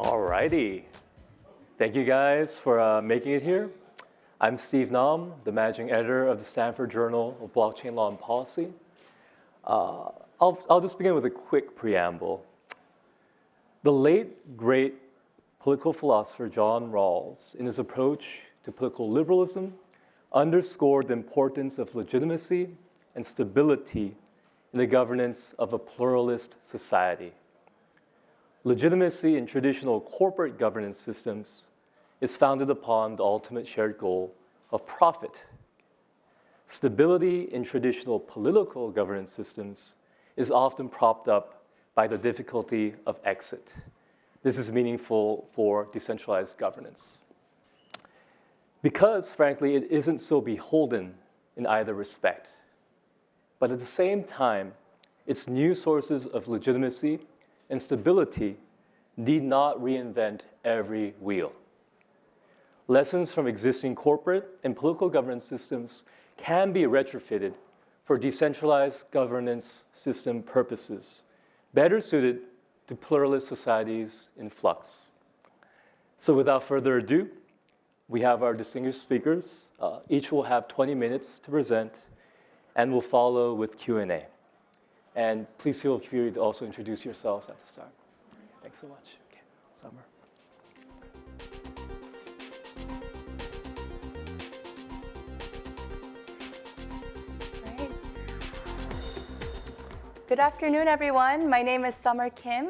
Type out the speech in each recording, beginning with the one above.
Alrighty. Thank you guys for making it here. I'm Steve Nam, the managing editor of the Stanford Journal of Blockchain Law and Policy. I'll just begin with a quick preamble. The late, great political philosopher John Rawls, in his approach to political liberalism, underscored the importance of legitimacy and stability in the governance of a pluralist society. Legitimacy in traditional corporate governance systems is founded upon the ultimate shared goal of profit. Stability in traditional political governance systems is often propped up by the difficulty of exit. This is meaningful for decentralized governance. Because, frankly, it isn't so beholden in either respect. But at the same time, its new sources of legitimacy and stability need not reinvent every wheel. Lessons from existing corporate and political governance systems can be retrofitted for decentralized governance system purposes, better suited to pluralist societies in flux. So without further ado, we have our distinguished speakers. Each will have 20 minutes to present, and we'll follow with Q&A. And please feel free to also introduce yourselves at the start. Thanks so much. Okay, Summer. Great. Good afternoon, everyone. My name is Summer Kim,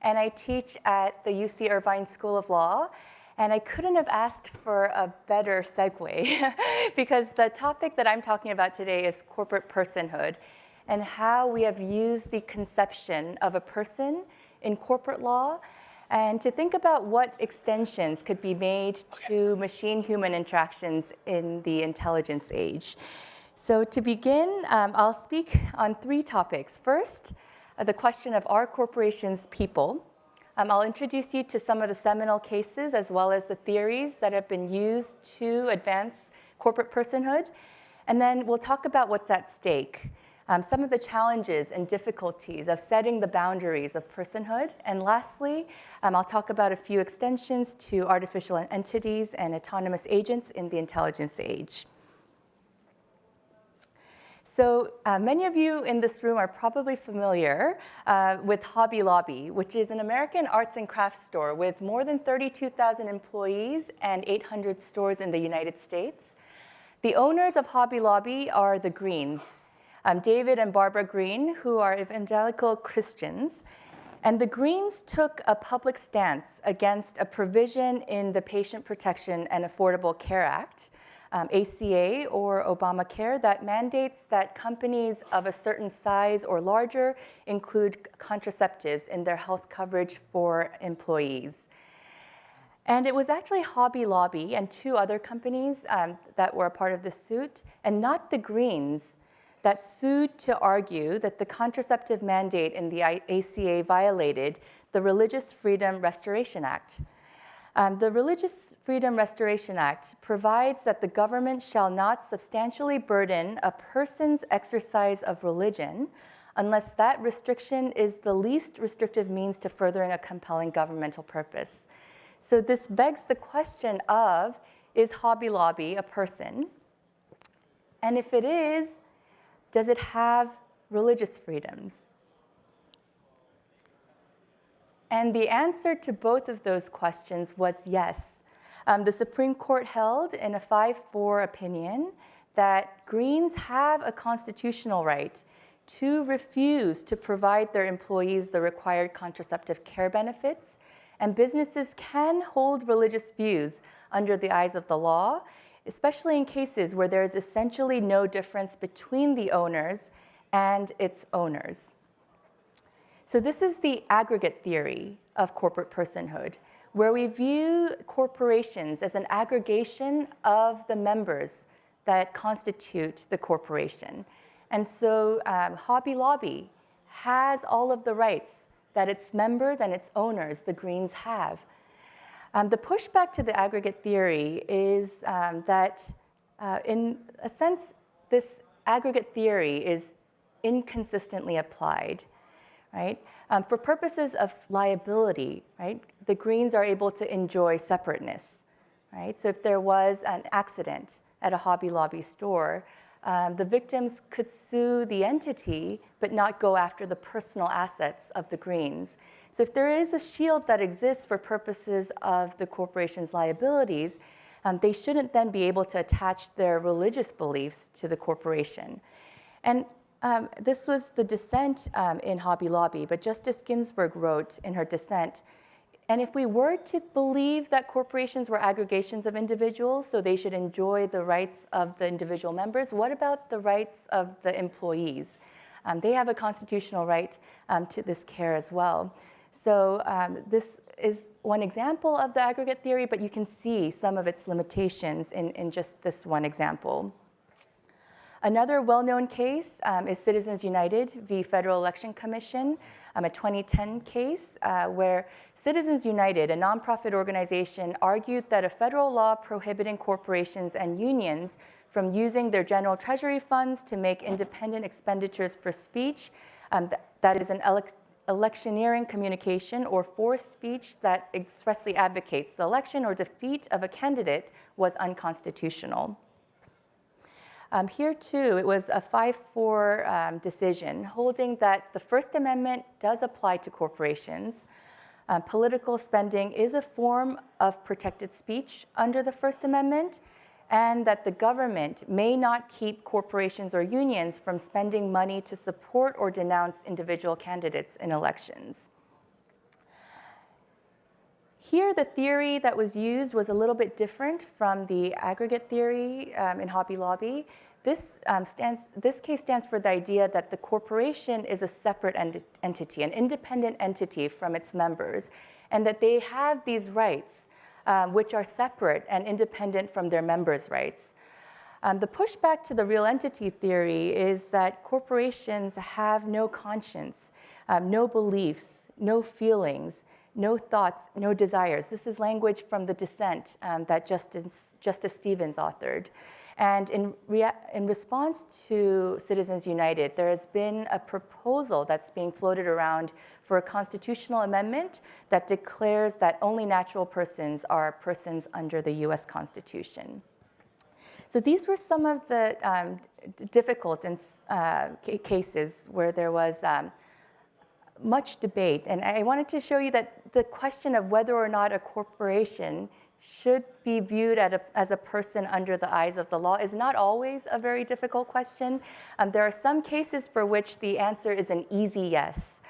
and I teach at the UC Irvine School of Law. And I couldn't have asked for a better segue because the topic that I'm talking about today is corporate personhood and how we have used the conception of a person in corporate law and to think about what extensions could be made to machine-human interactions in the intelligence age. So to begin, I'll speak on three topics. First, the question of are corporations people? I'll introduce you to some of the seminal cases as well as the theories that have been used to advance corporate personhood. And then we'll talk about what's at stake, some of the challenges and difficulties of setting the boundaries of personhood. And lastly, I'll talk about a few extensions to artificial entities and autonomous agents in the intelligence age. So many of you in this room are probably familiar with Hobby Lobby, which is an American arts and crafts store with more than 32,000 employees and 800 stores in the United States. The owners of Hobby Lobby are the Greens, David and Barbara Green, who are evangelical Christians. And the Greens took a public stance against a provision in the Patient Protection and Affordable Care Act, ACA or Obamacare, that mandates that companies of a certain size or larger include contraceptives in their health coverage for employees. And it was actually Hobby Lobby and two other companies that were a part of the suit, and not the Greens, that sued to argue that the contraceptive mandate in the ACA violated the Religious Freedom Restoration Act. The Religious Freedom Restoration Act provides that the government shall not substantially burden a person's exercise of religion unless that restriction is the least restrictive means to furthering a compelling governmental purpose. So this begs the question of, is Hobby Lobby a person? And if it is, does it have religious freedoms? And the answer to both of those questions was yes. The Supreme Court held in a 5-4 opinion that Greens have a constitutional right to refuse to provide their employees the required contraceptive care benefits, and businesses can hold religious views under the eyes of the law, especially in cases where there is essentially no difference between the owners and its owners. So this is the aggregate theory of corporate personhood, where we view corporations as an aggregation of the members that constitute the corporation. And so Hobby Lobby has all of the rights that its members and its owners, the Greens, have. The pushback to the aggregate theory is that, in a sense, this aggregate theory is inconsistently applied. Right? For purposes of liability, right, the Greens are able to enjoy separateness, right? So if there was an accident at a Hobby Lobby store, the victims could sue the entity but not go after the personal assets of the Greens. So if there is a shield that exists for purposes of the corporation's liabilities, they shouldn't then be able to attach their religious beliefs to the corporation. And this was the dissent in Hobby Lobby, but Justice Ginsburg wrote in her dissent, and if we were to believe that corporations were aggregations of individuals, so they should enjoy the rights of the individual members, what about the rights of the employees? They have a constitutional right to this care as well. So this is one example of the aggregate theory, but you can see some of its limitations in just this one example. Another well-known case is Citizens United v. Federal Election Commission, a 2010 case where Citizens United, a nonprofit organization, argued that a federal law prohibiting corporations and unions from using their general treasury funds to make independent expenditures for speech, that is an electioneering communication or forced speech that expressly advocates the election or defeat of a candidate, was unconstitutional. Here too, it was a 5-4 decision holding that the First Amendment does apply to corporations. Political spending is a form of protected speech under the First Amendment, and that the government may not keep corporations or unions from spending money to support or denounce individual candidates in elections. Here, the theory that was used was a little bit different from the aggregate theory in Hobby Lobby. This case stands for the idea that the corporation is a separate entity, an independent entity from its members, and that they have these rights which are separate and independent from their members' rights. The pushback to the real entity theory is that corporations have no conscience, no beliefs, no feelings, no thoughts, no desires. This is language from the dissent that Justice Stevens authored. And in response to Citizens United, there has been a proposal that's being floated around for a constitutional amendment that declares that only natural persons are persons under the US Constitution. So these were some of the difficult cases where there was much debate. And I wanted to show you that the question of whether or not a corporation should be viewed as a person under the eyes of the law is not always a very difficult question. There are some cases for which the answer is an easy yes.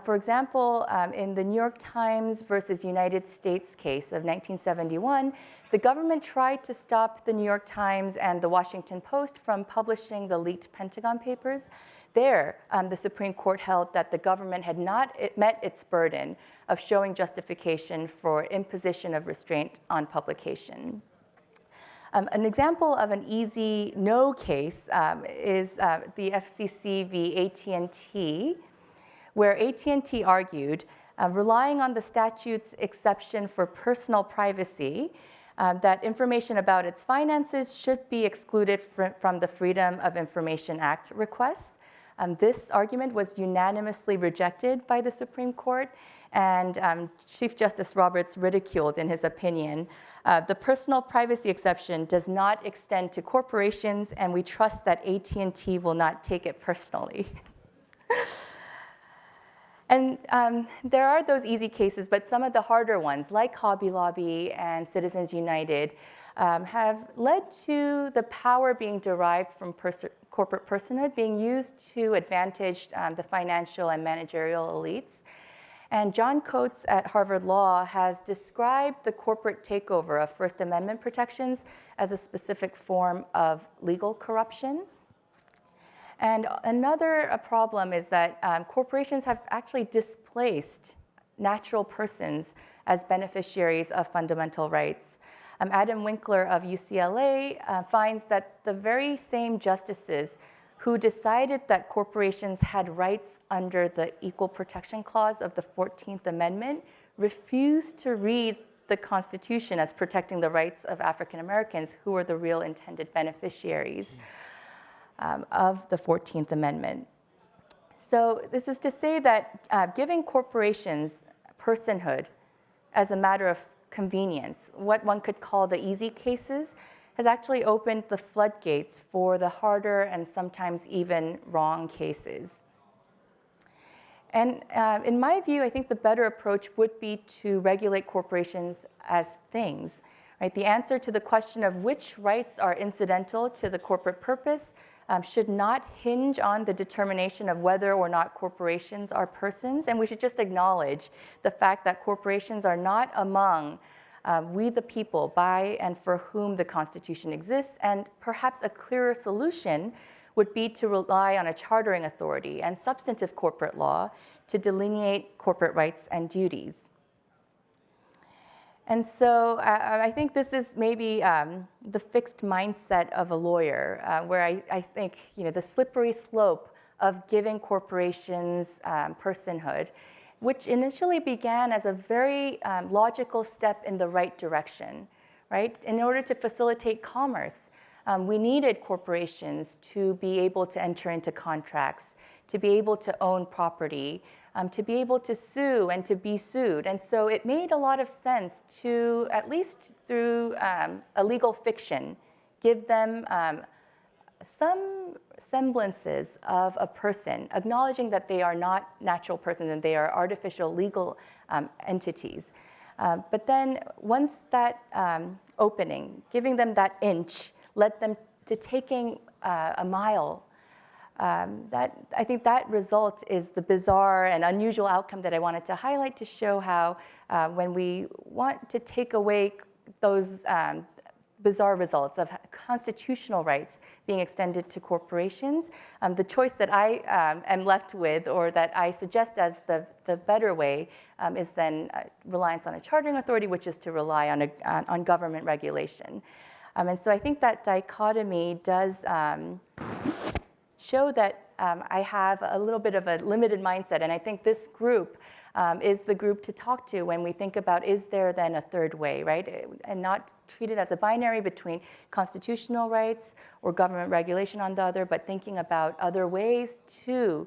For example, in the New York Times versus United States case of 1971, the government tried to stop the New York Times and the Washington Post from publishing the leaked Pentagon Papers. There, the Supreme Court held that the government had not met its burden of showing justification for imposition of restraint on publication. An example of an easy no case is the FCC v. AT&T, where AT&T argued, relying on the statute's exception for personal privacy, that information about its finances should be excluded from the Freedom of Information Act request. This argument was unanimously rejected by the Supreme Court, and Chief Justice Roberts ridiculed in his opinion, the personal privacy exception does not extend to corporations, and we trust that AT&T will not take it personally. And there are those easy cases, but some of the harder ones, like Hobby Lobby and Citizens United, have led to the power being derived from corporate personhood being used to advantage the financial and managerial elites. And John Coates at Harvard Law has described the corporate takeover of First Amendment protections as a specific form of legal corruption. And another problem is that corporations have actually displaced natural persons as beneficiaries of fundamental rights. Adam Winkler of UCLA finds that the very same justices who decided that corporations had rights under the Equal Protection Clause of the 14th Amendment refused to read the Constitution as protecting the rights of African Americans, who are the real intended beneficiaries of the 14th Amendment. So this is to say that giving corporations personhood as a matter of convenience, what one could call the easy cases, has actually opened the floodgates for the harder and sometimes even wrong cases. And in my view, I think the better approach would be to regulate corporations as things. Right? The answer to the question of which rights are incidental to the corporate purpose should not hinge on the determination of whether or not corporations are persons, and we should just acknowledge the fact that corporations are not among we the people by and for whom the Constitution exists, and perhaps a clearer solution would be to rely on a chartering authority and substantive corporate law to delineate corporate rights and duties. And so I think this is maybe the fixed mindset of a lawyer, where I think the slippery slope of giving corporations personhood, which initially began as a very logical step in the right direction, right? In order to facilitate commerce, we needed corporations to be able to enter into contracts, to be able to own property, to be able to sue and to be sued. And so it made a lot of sense to, at least through a legal fiction, give them some semblances of a person, acknowledging that they are not natural persons and they are artificial legal entities. But then once that opening, giving them that inch, led them to taking a mile. I think that result is the bizarre and unusual outcome that I wanted to highlight to show how when we want to take away those bizarre results of constitutional rights being extended to corporations, the choice that I am left with, or that I suggest as the better way, is then reliance on a chartering authority, which is to rely on government regulation. And so I think that dichotomy does show that I have a little bit of a limited mindset, and I think this group is the group to talk to when we think about, is there then a third way, right? And not treat it as a binary between constitutional rights or government regulation on the other, but thinking about other ways to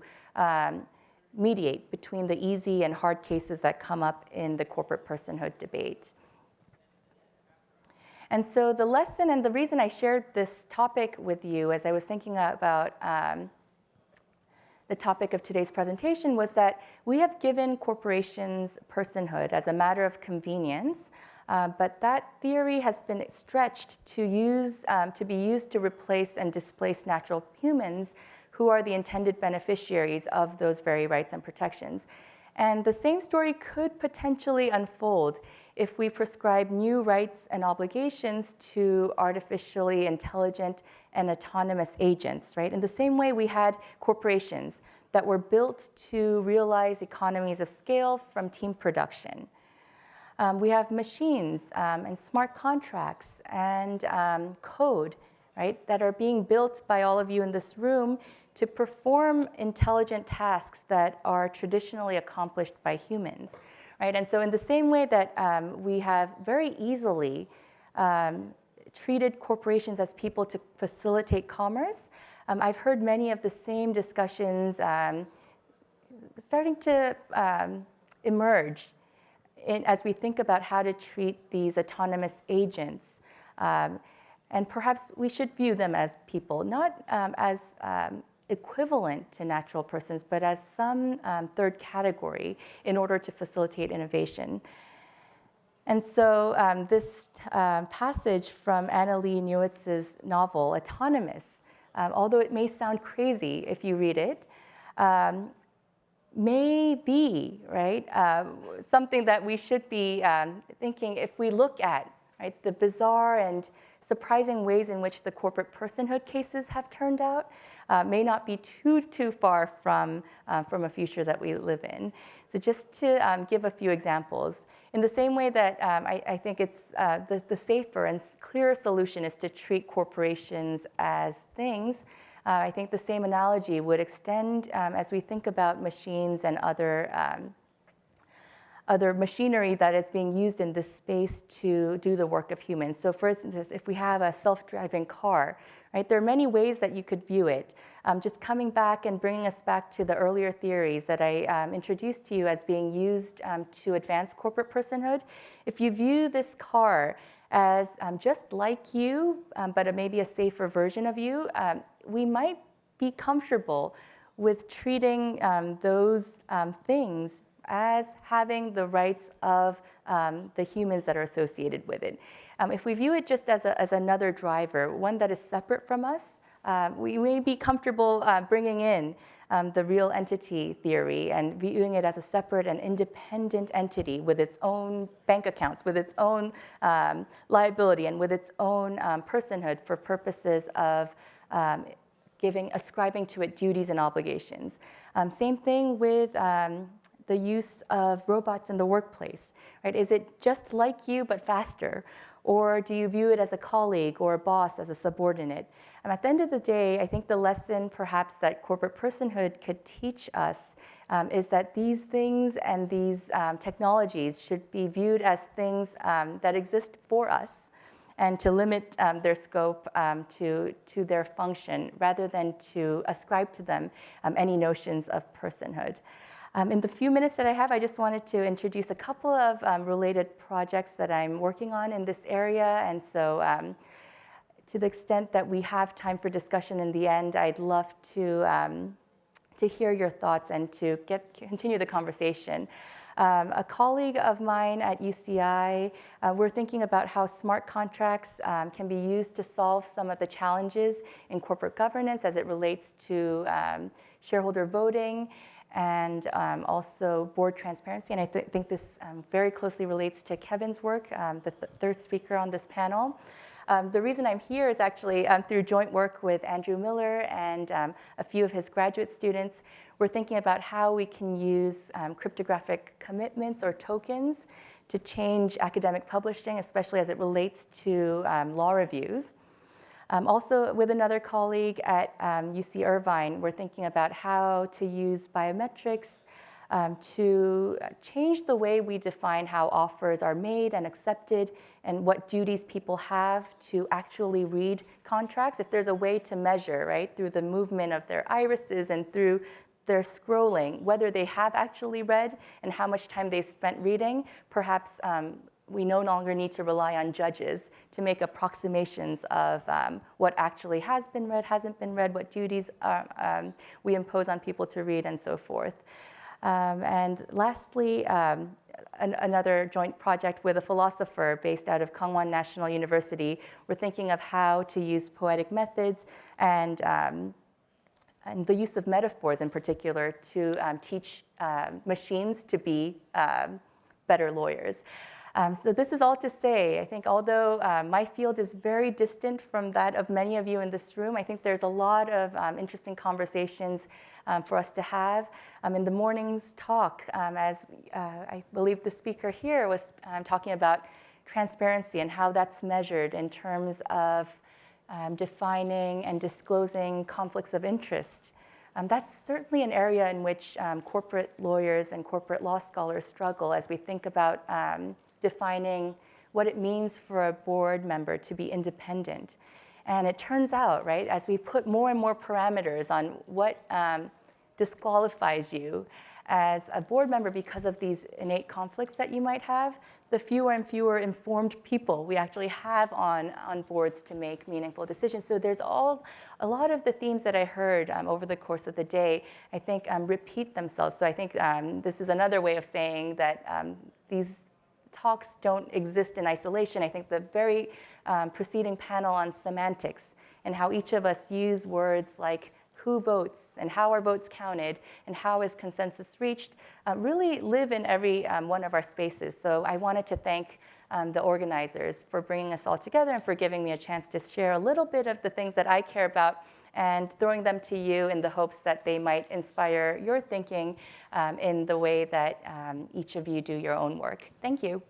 mediate between the easy and hard cases that come up in the corporate personhood debate. And so the lesson and the reason I shared this topic with you as I was thinking about the topic of today's presentation was that we have given corporations personhood as a matter of convenience, but that theory has been stretched to be used to replace and displace natural humans who are the intended beneficiaries of those very rights and protections. And the same story could potentially unfold if we prescribe new rights and obligations to artificially intelligent and autonomous agents, right? In the same way we had corporations that were built to realize economies of scale from team production. We have machines and smart contracts and code, right, that are being built by all of you in this room to perform intelligent tasks that are traditionally accomplished by humans, right? And so in the same way that we have very easily treated corporations as people to facilitate commerce, I've heard many of the same discussions starting to emerge as we think about how to treat these autonomous agents. And perhaps we should view them as people, not as equivalent to natural persons, but as some third category in order to facilitate innovation. And so this passage from Anna Lee Newitz's novel, Autonomous, although it may sound crazy if you read it, may be, right, something that we should be thinking if we look at, right, the bizarre and surprising ways in which the corporate personhood cases have turned out may not be too far from a future that we live in. So just to give a few examples, in the same way that I think it's the safer and clearer solution is to treat corporations as things, I think the same analogy would extend as we think about machines and other other machinery that is being used in this space to do the work of humans. So for instance, if we have a self-driving car, right, there are many ways that you could view it. Just coming back and bringing us back to the earlier theories that I introduced to you as being used to advance corporate personhood, if you view this car as just like you, but maybe a safer version of you, we might be comfortable with treating those things as having the rights of the humans that are associated with it. If we view it just as another driver, one that is separate from us, we may be comfortable bringing in the real entity theory and viewing it as a separate and independent entity with its own bank accounts, with its own liability, and with its own personhood for purposes of ascribing to it duties and obligations. Same thing with the use of robots in the workplace, right? Is it just like you but faster? Or do you view it as a colleague or a boss, as a subordinate? And at the end of the day, I think the lesson perhaps that corporate personhood could teach us is that these things and these technologies should be viewed as things that exist for us, and to limit their scope to their function, rather than to ascribe to them any notions of personhood. In the few minutes that I have, I just wanted to introduce a couple of related projects that I'm working on in this area. And so to the extent that we have time for discussion in the end, I'd love to hear your thoughts and to continue the conversation. A colleague of mine at UCI, we're thinking about how smart contracts can be used to solve some of the challenges in corporate governance as it relates to shareholder voting and also board transparency. And I think this very closely relates to Kevin's work, the third speaker on this panel. The reason I'm here is actually through joint work with Andrew Miller and a few of his graduate students. We're thinking about how we can use cryptographic commitments or tokens to change academic publishing, especially as it relates to law reviews. Also, with another colleague at UC Irvine, we're thinking about how to use biometrics to change the way we define how offers are made and accepted and what duties people have to actually read contracts. If there's a way to measure, right, through the movement of their irises and through their scrolling, whether they have actually read and how much time they spent reading, perhaps we no longer need to rely on judges to make approximations of what actually has been read, hasn't been read, what duties we impose on people to read, and so forth. And lastly, another joint project with a philosopher based out of Kangwon National University. We're thinking of how to use poetic methods and the use of metaphors in particular to teach machines to be better lawyers. So this is all to say, I think although my field is very distant from that of many of you in this room, I think there's a lot of interesting conversations for us to have. In the morning's talk, as I believe the speaker here was talking about transparency and how that's measured in terms of defining and disclosing conflicts of interest. That's certainly an area in which corporate lawyers and corporate law scholars struggle as we think about defining what it means for a board member to be independent. And it turns out, right, as we put more and more parameters on what disqualifies you as a board member because of these innate conflicts that you might have, the fewer and fewer informed people we actually have on boards to make meaningful decisions. So there's a lot of the themes that I heard over the course of the day, I think repeat themselves. So I think this is another way of saying that these talks don't exist in isolation. I think the very preceding panel on semantics and how each of us use words like who votes and how are votes counted and how is consensus reached really live in every one of our spaces. So I wanted to thank the organizers for bringing us all together and for giving me a chance to share a little bit of the things that I care about and throwing them to you in the hopes that they might inspire your thinking in the way that each of you do your own work. Thank you.